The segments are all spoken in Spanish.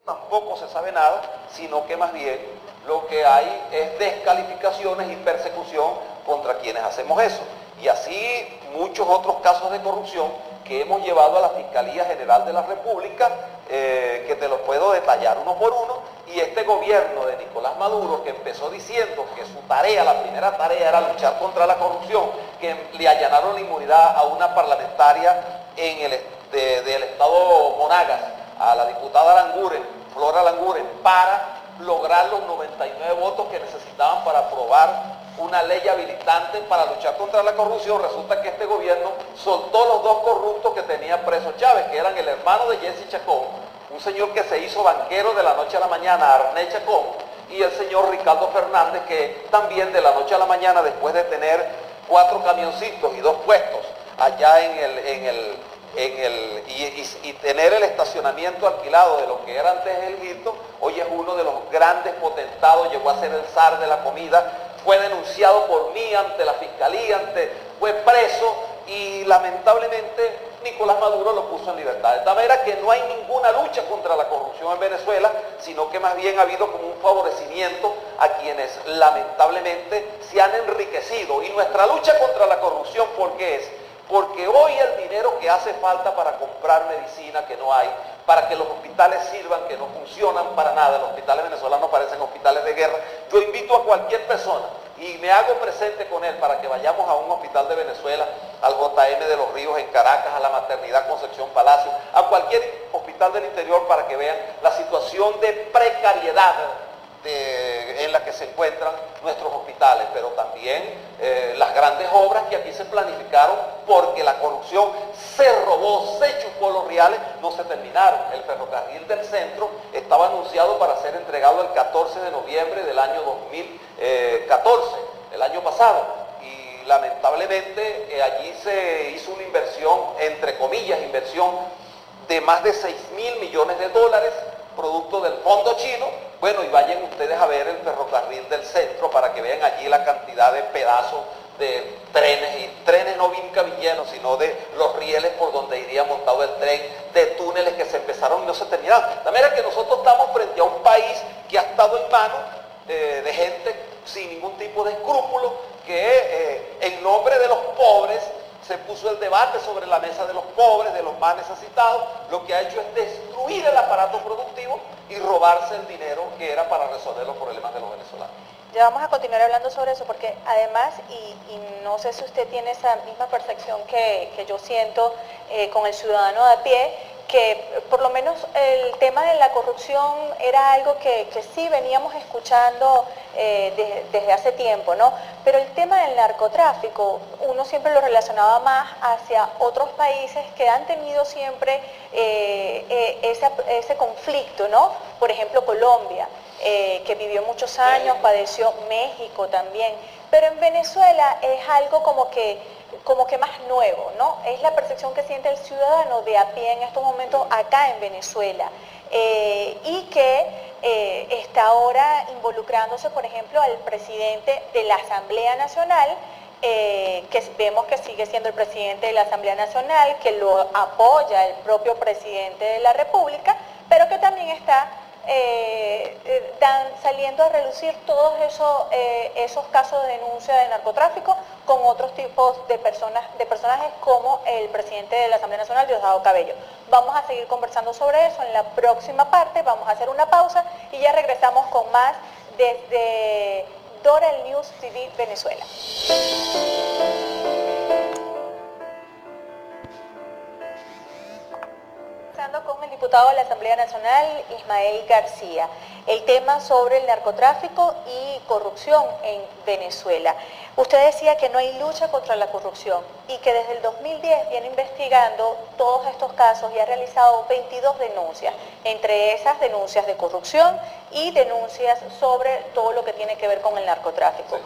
tampoco se sabe nada, sino que más bien lo que hay es descalificaciones y persecución contra quienes hacemos eso. Y así muchos otros casos de corrupción que hemos llevado a la Fiscalía General de la República, que te los puedo detallar uno por uno, y este gobierno de Nicolás Maduro, que empezó diciendo que su tarea, la primera tarea era luchar contra la corrupción, que le allanaron la inmunidad a una parlamentaria del estado Monagas, a la diputada Aranguren, Flora Aranguren, para lograr los 99 votos que necesitaban para aprobar una ley habilitante para luchar contra la corrupción. Resulta que este gobierno soltó los dos corruptos que tenía preso Chávez, que eran el hermano de Jesse Chacón, un señor que se hizo banquero de la noche a la mañana, Arné Chacón, y el señor Ricardo Fernández, que también de la noche a la mañana, después de tener 4 camioncitos y 2 puestos allá y tener el estacionamiento alquilado de lo que era antes el Hilton, hoy es uno de los grandes potentados, llegó a ser el zar de la comida, fue denunciado por mí ante la fiscalía, fue preso y lamentablemente Nicolás Maduro lo puso en libertad. De tal manera que no hay ninguna lucha contra la corrupción en Venezuela, sino que más bien ha habido como un favorecimiento a quienes lamentablemente se han enriquecido. Y nuestra lucha contra la corrupción, ¿por qué es? Porque hoy el dinero que hace falta para comprar medicina que no hay, para que los hospitales sirvan, que no funcionan para nada, los hospitales venezolanos parecen hospitales de guerra. Yo invito a cualquier persona y me hago presente con él para que vayamos a un hospital de Venezuela, al JM de los Ríos en Caracas, a la Maternidad Concepción Palacio, a cualquier hospital del interior para que vean la situación de precariedad en la que se encuentran nuestros hospitales, pero también las grandes obras que aquí se planificaron porque la corrupción se robó, se chupó los reales, no se terminaron. El ferrocarril del centro estaba anunciado para ser entregado el 14 de noviembre del año 2014, el año pasado, y lamentablemente allí se hizo una inversión, entre comillas, inversión de más de 6.000 millones de dólares, producto del fondo chino. Bueno, y vayan ustedes a ver el ferrocarril del centro para que vean allí la cantidad de pedazos de trenes, y trenes no vincavillanos, sino de los rieles por donde iría montado el tren, de túneles que se empezaron y no se terminaron. De manera que nosotros estamos frente a un país que ha estado en manos de gente sin ningún tipo de escrúpulo, que en nombre de los pobres se puso el debate sobre la mesa de los pobres, de los más necesitados. Lo que ha hecho es destruir el aparato productivo y robarse el dinero que era para resolver los problemas de los venezolanos. Ya vamos a continuar hablando sobre eso, porque además, y no sé si usted tiene esa misma percepción que yo siento con el ciudadano de a pie, que por lo menos el tema de la corrupción era algo que sí veníamos escuchando desde hace tiempo, ¿no? Pero el tema del narcotráfico, uno siempre lo relacionaba más hacia otros países que han tenido siempre ese conflicto, ¿no? Por ejemplo, Colombia, que vivió muchos años, padeció México también, pero en Venezuela es algo como que más nuevo, ¿no? Es la percepción que siente el ciudadano de a pie en estos momentos acá en Venezuela, y que está ahora involucrándose, por ejemplo, al presidente de la Asamblea Nacional, que vemos que sigue siendo el presidente de la Asamblea Nacional, que lo apoya el propio presidente de la República, pero que también está saliendo a relucir todos esos casos de denuncia de narcotráfico con otros tipos de personajes como el presidente de la Asamblea Nacional, Diosdado Cabello. Vamos a seguir conversando sobre eso en la próxima parte, vamos a hacer una pausa y ya regresamos con más desde Doral News TV Venezuela. Con el diputado de la Asamblea Nacional, Ismael García, el tema sobre el narcotráfico y corrupción en Venezuela. Usted decía que no hay lucha contra la corrupción y que desde el 2010 viene investigando todos estos casos y ha realizado 22 denuncias, entre esas denuncias de corrupción y denuncias sobre todo lo que tiene que ver con el narcotráfico.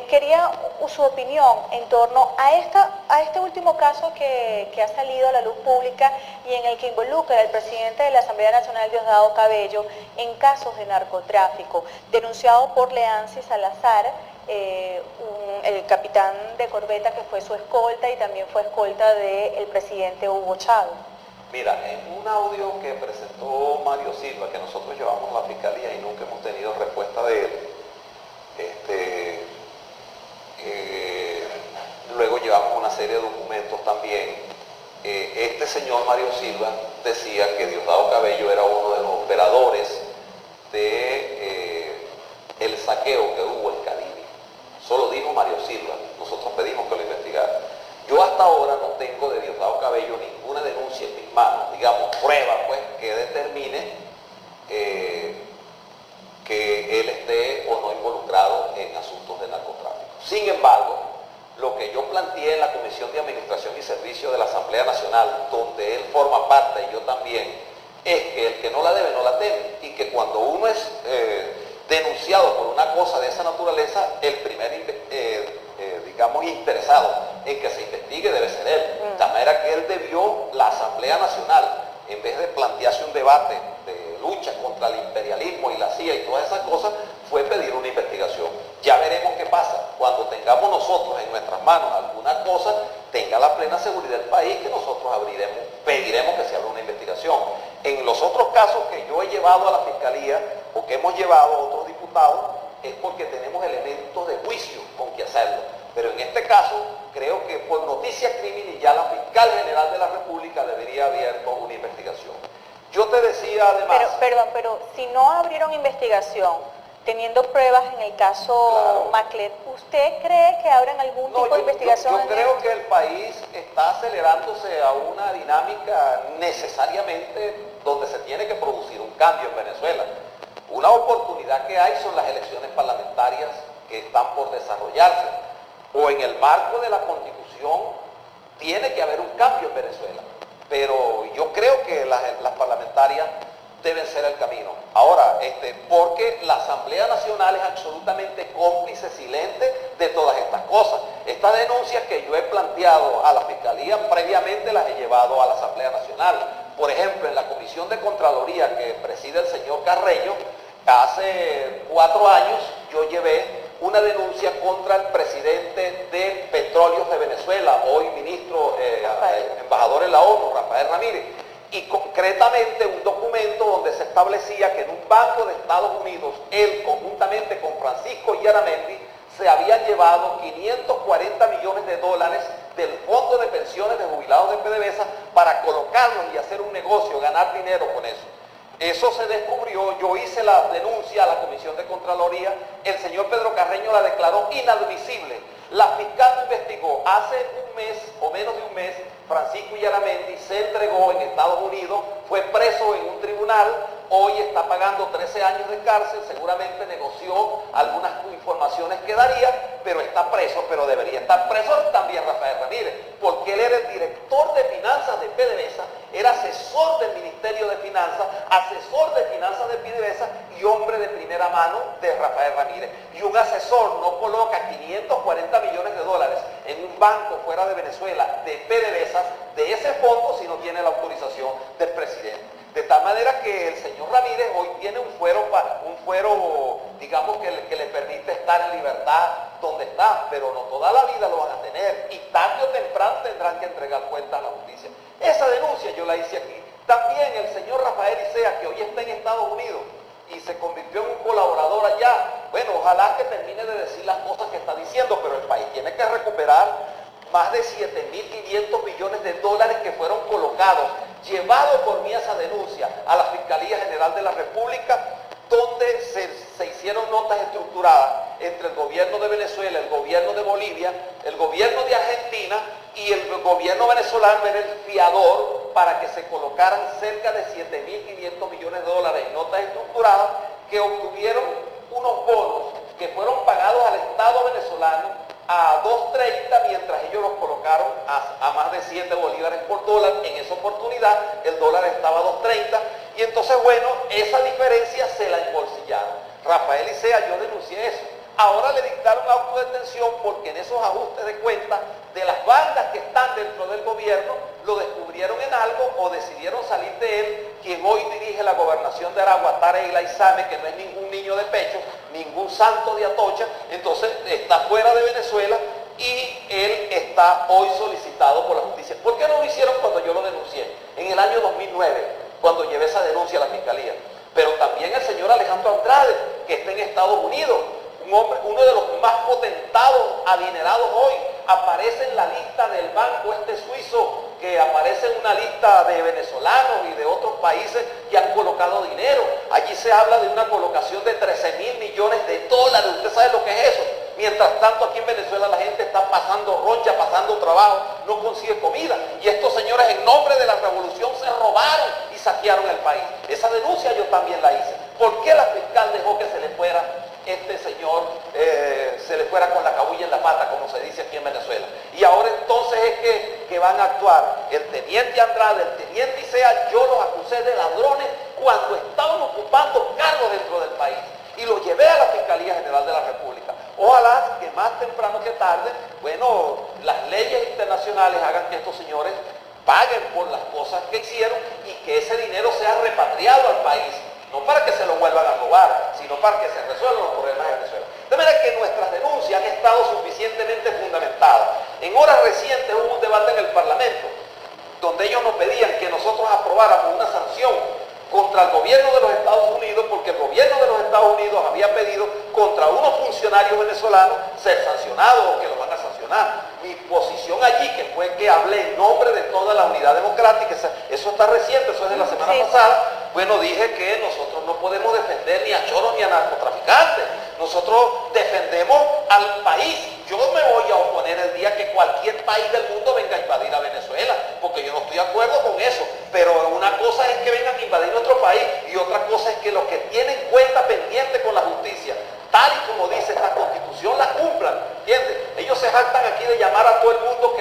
Quería su opinión en torno a este último caso que ha salido a la luz pública y en el que involucra al presidente de la Asamblea Nacional, Diosdado Cabello, en casos de narcotráfico, denunciado por Leancy Salazar, el capitán de corbeta que fue su escolta y también fue escolta del presidente Hugo Chávez. Mira, en un audio que presentó Mario Silva, que nosotros llevamos a la Fiscalía y nunca hemos tenido respuesta de él, luego llevamos una serie de documentos también. Este señor Mario Silva decía que Diosdado Cabello era uno de los operadores de el saqueo que hubo en Caribe. Solo dijo Mario Silva, nosotros pedimos que lo investigara. Yo hasta ahora no tengo de Diosdado Cabello ninguna denuncia en mis manos, digamos, prueba pues que determine que él esté o no involucrado en asuntos de narcotráfico. Sin embargo, lo que yo planteé en la Comisión de Administración y Servicio de la Asamblea Nacional, donde él forma parte y yo también, es que el que no la debe no la teme, y que cuando uno es denunciado por una cosa de esa naturaleza, el primer digamos, interesado en que se investigue debe ser él. De tal manera que él debió, la Asamblea Nacional, en vez de plantearse un debate de lucha contra el imperialismo y la CIA y todas esas cosas, fue pedir una investigación. Ya veremos qué pasa. Cuando tengamos nosotros en nuestras manos alguna cosa, tenga la plena seguridad del país que nosotros pediremos que se abra una investigación. En los otros casos que yo he llevado a la Fiscalía o que hemos llevado a otros diputados, es porque tenemos elementos de juicio con que hacerlo. Pero en este caso, creo que por noticia criminal ya la Fiscal General de la República debería haber abierto una investigación. Yo te decía además... Pero si no abrieron investigación, teniendo pruebas en el caso Claro. Maclet, ¿usted cree que abran algún tipo de investigación? Yo creo que el país está acelerándose a una dinámica necesariamente donde se tiene que producir un cambio en Venezuela. Una oportunidad que hay son las elecciones parlamentarias que están por desarrollarse. O en el marco de la Constitución tiene que haber un cambio en Venezuela. Pero yo creo que las parlamentarias deben ser el camino. Ahora, porque la Asamblea Nacional es absolutamente cómplice, silente de todas estas cosas. Estas denuncias que yo he planteado a la Fiscalía previamente las he llevado a la Asamblea Nacional. Por ejemplo, en la Comisión de Contraloría que preside el señor Carreño, hace 4 años yo llevé una denuncia contra el presidente de Petróleos de Venezuela, hoy ministro, embajador en la ONU, Rafael Ramírez, y concretamente un documento donde se establecía que en un banco de Estados Unidos, él conjuntamente con Francisco Yaramendi, se habían llevado 540 millones de dólares del Fondo de Pensiones de Jubilados de PDVSA para colocarlos y hacer un negocio, ganar dinero con eso. Eso se descubrió, yo hice la denuncia a la Comisión de Contraloría, el señor Pedro Carreño la declaró inadmisible. La fiscal lo investigó. Hace un mes o menos de un mes, Francisco Yaramendi se entregó en Estados Unidos, fue preso en un tribunal, hoy está pagando 13 años de cárcel, seguramente negoció algunas informaciones que daría, pero está preso, pero debería estar preso también Rafael Ramírez, porque él era el director de finanzas de PDVSA, era asesor del Ministerio de Finanzas, asesor de finanzas de PDVSA y hombre de primera mano de Rafael Ramírez. Y un asesor no coloca 540 millones de dólares en un banco fuera de Venezuela de PDVSA, de ese fondo, si no tiene la autorización del presidente. De tal manera que el señor Ramírez hoy tiene un fuero, digamos, que le permite estar en libertad donde está, pero no toda la vida lo van a tener y tarde o temprano tendrán que entregar cuentas a la justicia. Esa denuncia yo la hice aquí. También el señor Rafael Isea, que hoy está en Estados Unidos y se convirtió en un colaborador allá, bueno, ojalá que termine de decir las cosas que está diciendo, pero el país tiene que recuperar más de 7.500 millones de dólares que fueron colocados, llevado por mí esa denuncia a la Fiscalía General de la República, donde se hicieron notas estructuradas entre el gobierno de Venezuela, el gobierno de Bolivia, el gobierno de Argentina y el gobierno venezolano era el fiador para que se colocaran cerca de 7.500 millones de dólares en notas estructuradas que obtuvieron unos bonos que fueron pagados al Estado venezolano a 2.30, mientras ellos los colocaron a más de 7 bolívares por dólar. En esa oportunidad el dólar estaba a 2.30 y entonces, bueno, esa diferencia se la embolsillaron. Rafael Isea, yo denuncié eso. Ahora le dictaron auto de detención porque en esos ajustes de cuentas de las bandas que están dentro del gobierno lo descubrieron en algo o decidieron salir de él, quien hoy dirige la gobernación de Aragua, Tarek Laizame, que no es ningún niño de pecho, ningún santo de Atocha, entonces está fuera de Venezuela y él está hoy solicitado por la justicia. ¿Por qué no lo hicieron cuando yo lo denuncié? En el año 2009, cuando llevé esa denuncia a la fiscalía. Pero también el señor Alejandro Andrade, que está en Estados Unidos, un hombre, uno de los más potentados, adinerados hoy, aparece en la lista del banco suizo, que aparece en una lista de venezolanos y de otros países que han colocado dinero. Allí se habla de una colocación de 13.000 millones de dólares. ¿Usted sabe lo que es eso? Mientras tanto, aquí en Venezuela la gente está pasando roncha, pasando trabajo, no consigue comida. Y estos señores, en nombre de la revolución, se robaron y saquearon el país. Esa denuncia yo también la hice. ¿Por qué la fiscal dejó que se le fuera este señor, se le fuera con la cabulla en la pata, como se dice aquí en Venezuela? Y ahora entonces es que van a actuar el teniente Andrade, el teniente Isea. Yo los acusé de ladrones cuando estaban ocupando cargos dentro del país. Y lo llevé a la Fiscalía General de la República. Ojalá que más temprano que tarde, bueno, las leyes internacionales hagan que estos señores paguen por las cosas que hicieron y que ese dinero sea repatriado al país. No para que se lo vuelvan a robar, sino para que se resuelvan los problemas de Venezuela. De manera que nuestras denuncias han estado suficientemente fundamentadas. En horas recientes hubo un debate en el Parlamento, donde ellos nos pedían que nosotros aprobáramos una sanción contra el gobierno de los Estados Unidos, porque el gobierno de los Estados Unidos había pedido contra unos funcionarios venezolanos ser sancionados o que los van a sancionar. Mi posición allí, que fue que hablé en nombre de toda la Unidad Democrática, eso está reciente, eso es de la semana pasada, bueno, dije que nosotros no podemos defender ni a choros ni a narcotraficantes. Nosotros defendemos al país. Yo me voy a oponer el día que cualquier país del mundo venga a invadir a Venezuela, porque yo no estoy de acuerdo con eso. Pero una cosa es que vengan a invadir nuestro país y otra cosa es que los que tienen cuenta pendiente con la justicia, tal y como dice esta Constitución, la cumplan. ¿Entiendes? Ellos se jactan aquí de llamar a todo el mundo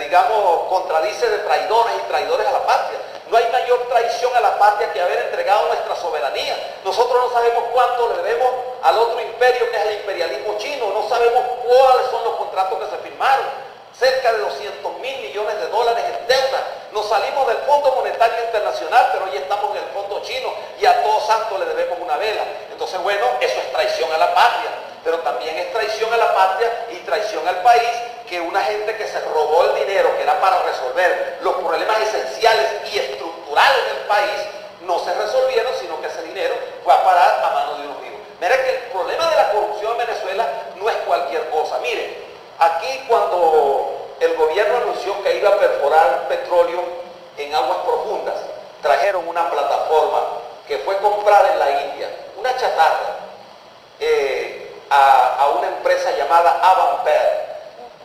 digamos, contradice de traidores y traidores a la patria. No hay mayor traición a la patria que haber entregado nuestra soberanía. Nosotros no sabemos cuánto le debemos al otro imperio, que es el imperialismo chino. No sabemos cuáles son los contratos que se firmaron. Cerca de 200.000 millones de dólares en deuda. Nos salimos del Fondo Monetario Internacional, pero hoy estamos en el Fondo Chino y a todos santos le debemos una vela. Entonces, bueno, eso es traición a la patria. Pero también es traición a la patria y traición al país que una gente que se robó el dinero, que era para resolver los problemas esenciales y estructurales del país, no se resolvieron, sino que ese dinero fue a parar a manos de unos vivos. Mira que el problema de la corrupción en Venezuela no es cualquier cosa. Mire, aquí cuando el gobierno anunció que iba a perforar petróleo en aguas profundas, trajeron una plataforma que fue comprada en la India, una chatarra, a una empresa llamada Avanper.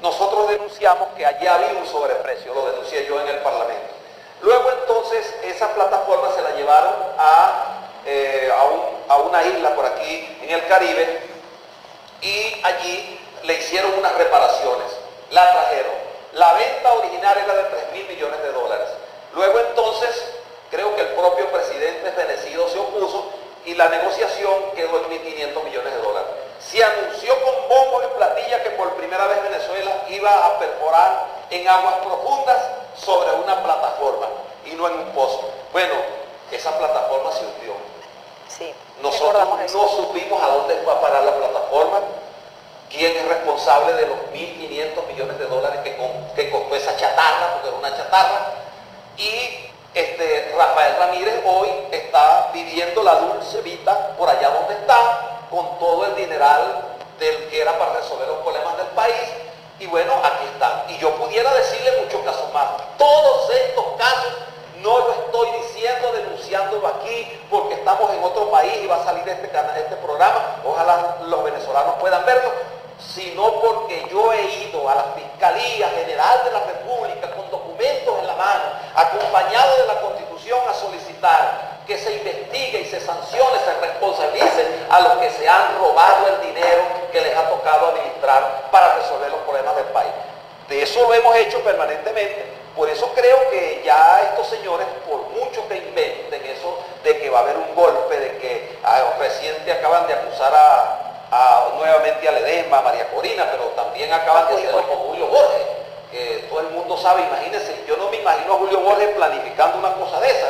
Nosotros denunciamos que allí había un sobreprecio, lo denuncié yo en el Parlamento. Luego entonces esa plataforma se la llevaron a una isla por aquí en el Caribe y allí le hicieron unas reparaciones, la trajeron. La venta original era de 3.000 millones de dólares. Luego entonces creo que el propio presidente fenecido se opuso y la negociación quedó en 1.500 millones de dólares. Se anunció con bombos y platillas que por primera vez Venezuela iba a perforar en aguas profundas sobre una plataforma y no en un pozo. Bueno, esa plataforma se hundió. Sí, nosotros no supimos a dónde fue a parar la plataforma, quién es responsable de los 1.500 millones de dólares que costó esa chatarra, porque era una chatarra, y Rafael Ramírez hoy está viviendo la dulce vida por allá donde está, con todo el dineral del que era para resolver los problemas del país, y bueno, aquí están. Y yo pudiera decirle muchos casos más. Todos estos casos no lo estoy diciendo, denunciándolo aquí, porque estamos en otro país y va a salir este programa, ojalá los venezolanos puedan verlo, sino porque yo he ido a la Fiscalía General de la República con documentos en la mano, acompañado de la Constitución, a solicitar que se investigue y se sancione, se responsabilice a los que se han robado el dinero que les ha tocado administrar para resolver los problemas del país. De eso lo hemos hecho permanentemente. Por eso creo que ya estos señores, por mucho que inventen eso de que va a haber un golpe, de que reciente acaban de acusar nuevamente a Ledesma, a María Corina, pero también acaban de hacerlo con Julio Borges, que todo el mundo sabe. Imagínense, yo no me imagino a Julio Borges planificando una cosa de esa,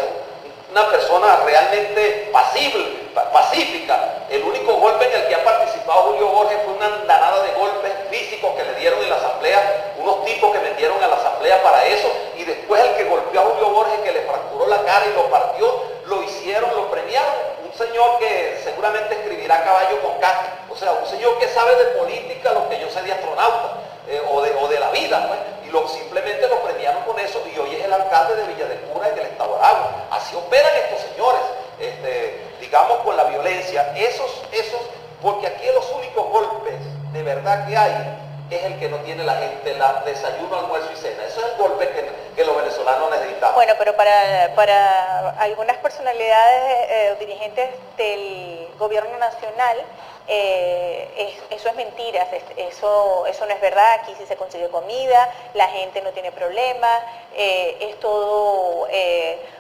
una persona realmente pacífica. El único golpe en el que ha participado Julio Borges fue una andanada de golpes físicos que le dieron en la asamblea, unos tipos que metieron a la asamblea para eso, y después el que golpeó a Julio Borges, que le fracturó la cara y lo partió, lo hicieron, lo premiaron. Un señor que seguramente escribirá a caballo con casco, o sea, un señor que sabe de política lo que yo sé de astronauta, o de la vida, pues, y simplemente lo premiaron con eso, y hoy es el alcalde de Villa del Cura y del Estado Aragua. Así operan estos señores, digamos, con la violencia, esos, porque aquí los únicos golpes de verdad que hay es el que no tiene la gente, desayuno, almuerzo y cena. Eso es el golpe que los venezolanos necesitamos. Bueno, pero para algunas personalidades o dirigentes del gobierno nacional, eso es mentira, eso no es verdad. Aquí sí se consigue comida, la gente no tiene problemas, es todo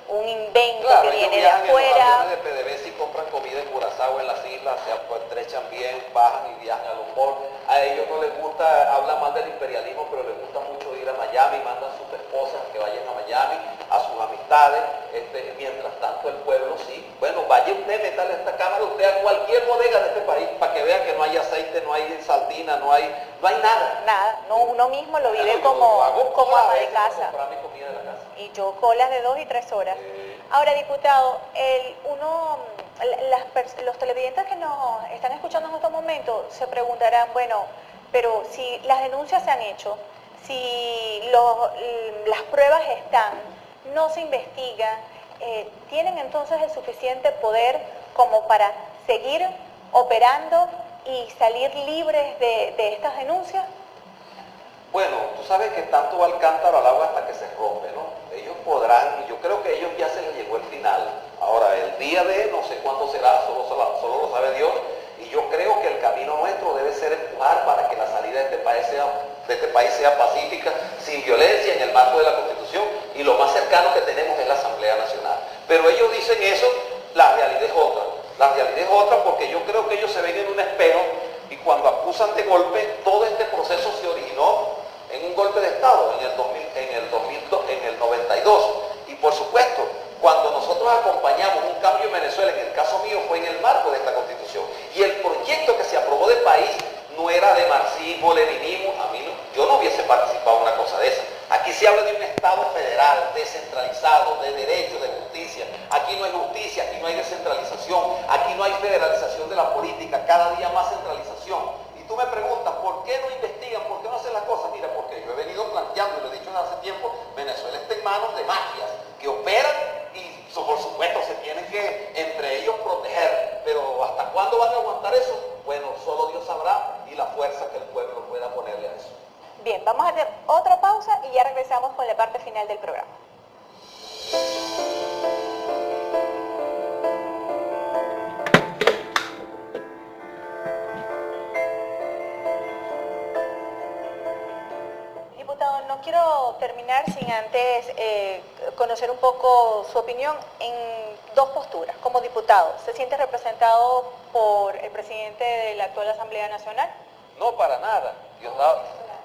un invento, claro, que viene de afuera. Los aviones de PDVSA y compran comida en Curazao, en las islas, se estrechan bien, bajan y viajan a los malls. A ellos no les gusta, hablan más del imperialismo, pero les gusta mucho ir a Miami, mandan a sus esposas que vayan a Miami, a sus amistades. Mientras tanto el pueblo sí. Bueno, vaya usted, métale esta cámara usted a cualquier bodega de este país para que vea que no hay aceite, no hay sardina, no hay nada. Nada, no, uno mismo lo vive como ama de casa. Mi comida de la casa. Y yo colas de 2 y 3 horas. Ahora, diputado, los televidentes que nos están escuchando en estos momentos se preguntarán, bueno, pero si las denuncias se han hecho, si las pruebas están, no se investiga, ¿tienen entonces el suficiente poder como para seguir operando y salir libres de estas denuncias? Bueno, tú sabes que tanto va el cántaro al agua hasta que se rompe, ¿no? Ellos podrán, y yo creo que a ellos ya se les llegó el final. Ahora, el día de no sé cuándo será, solo lo sabe Dios, y yo creo que el camino nuestro debe ser empujar para que la salida de este país sea pacífica, sin violencia, en el marco de la Constitución, y lo más cercano que tenemos es la Asamblea Nacional. Pero ellos dicen eso, la realidad es otra. La realidad es otra porque yo creo que ellos se ven en un espejo y cuando acusan de golpe, todo este proceso se originó en un golpe de Estado en el 92. Y por supuesto, cuando nosotros acompañamos un cambio en Venezuela, en el caso mío fue en el marco de esta Constitución. Y el proyecto que se aprobó de país no era de marxismo, leninismo, yo no hubiese participado en una cosa de esa. Aquí se habla de un Estado federal, descentralizado, de derecho, de justicia. Aquí no hay justicia, aquí no hay descentralización, aquí no hay federalización de la política, cada día más centralización. Y tú me preguntas, ¿por qué no investigan? ¿Por qué no hacen las cosas? Mira, porque yo he venido planteando, y lo he dicho desde hace tiempo, Venezuela está en manos de mafias que operan y por supuesto se tienen que entre ellos proteger. Pero ¿hasta cuándo van a aguantar eso? Bueno, solo Dios sabrá y la fuerza que el pueblo pueda ponerle a eso. Bien, vamos a hacer otra pausa y ya regresamos con la parte final del programa. Diputado, no quiero terminar sin antes conocer un poco su opinión en dos posturas. Como diputado, ¿se siente representado por el presidente de la actual Asamblea Nacional? No, para nada.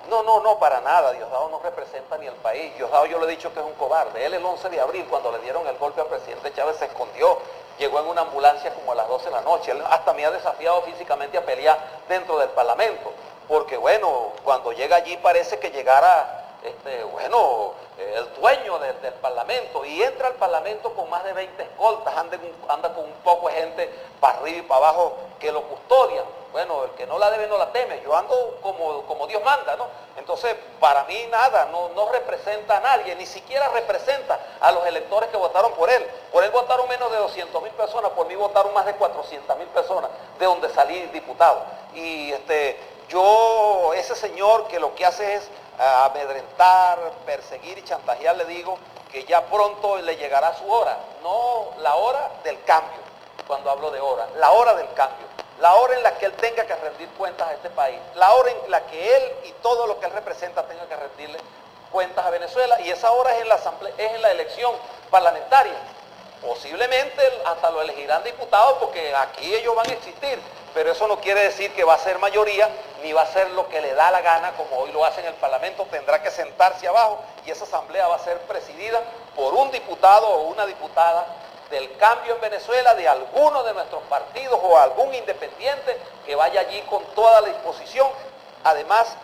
No, para nada. Diosdado no representa ni el país. Diosdado, yo le he dicho que es un cobarde. Él el 11 de abril, cuando le dieron el golpe al presidente Chávez, se escondió. Llegó en una ambulancia como a las 12 de la noche. Él hasta me ha desafiado físicamente a pelear dentro del Parlamento. Porque bueno, cuando llega allí parece que llegara, el dueño del Parlamento. Y entra al Parlamento con más de 20 escoltas. Anda con un poco de gente para arriba y para abajo que lo custodian. Bueno, el que no la debe no la teme. Yo ando como Dios manda, ¿no? Entonces, para mí nada, no representa a nadie, ni siquiera representa a los electores que votaron por él. Por él votaron menos de 200.000 personas, por mí votaron más de 400.000 personas, de donde salí diputado. Y ese señor que lo que hace es amedrentar, perseguir y chantajear, le digo que ya pronto le llegará su hora. No la hora del cambio, cuando hablo de hora, la hora del cambio. La hora en la que él tenga que rendir cuentas a este país, la hora en la que él y todo lo que él representa tenga que rendirle cuentas a Venezuela, y esa hora es en la elección parlamentaria. Posiblemente hasta lo elegirán diputados porque aquí ellos van a existir, pero eso no quiere decir que va a ser mayoría, ni va a ser lo que le da la gana, como hoy lo hace en el Parlamento. Tendrá que sentarse abajo y esa asamblea va a ser presidida por un diputado o una diputada del cambio en Venezuela, de alguno de nuestros partidos o algún independiente que vaya allí con toda la disposición, además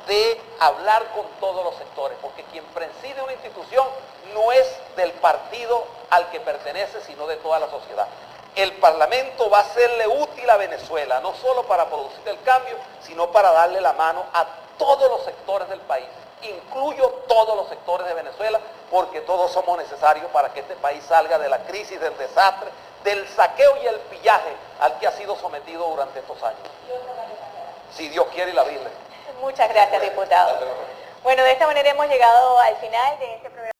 de hablar con todos los sectores, porque quien preside una institución no es del partido al que pertenece, sino de toda la sociedad. El Parlamento va a serle útil a Venezuela, no solo para producir el cambio, sino para darle la mano a todos los sectores del país. Incluyo todos los sectores de Venezuela, porque todos somos necesarios para que este país salga de la crisis, del desastre, del saqueo y el pillaje al que ha sido sometido durante estos años. Si Dios quiere y la Biblia. Muchas gracias, diputado. Bueno, de esta manera hemos llegado al final de este programa.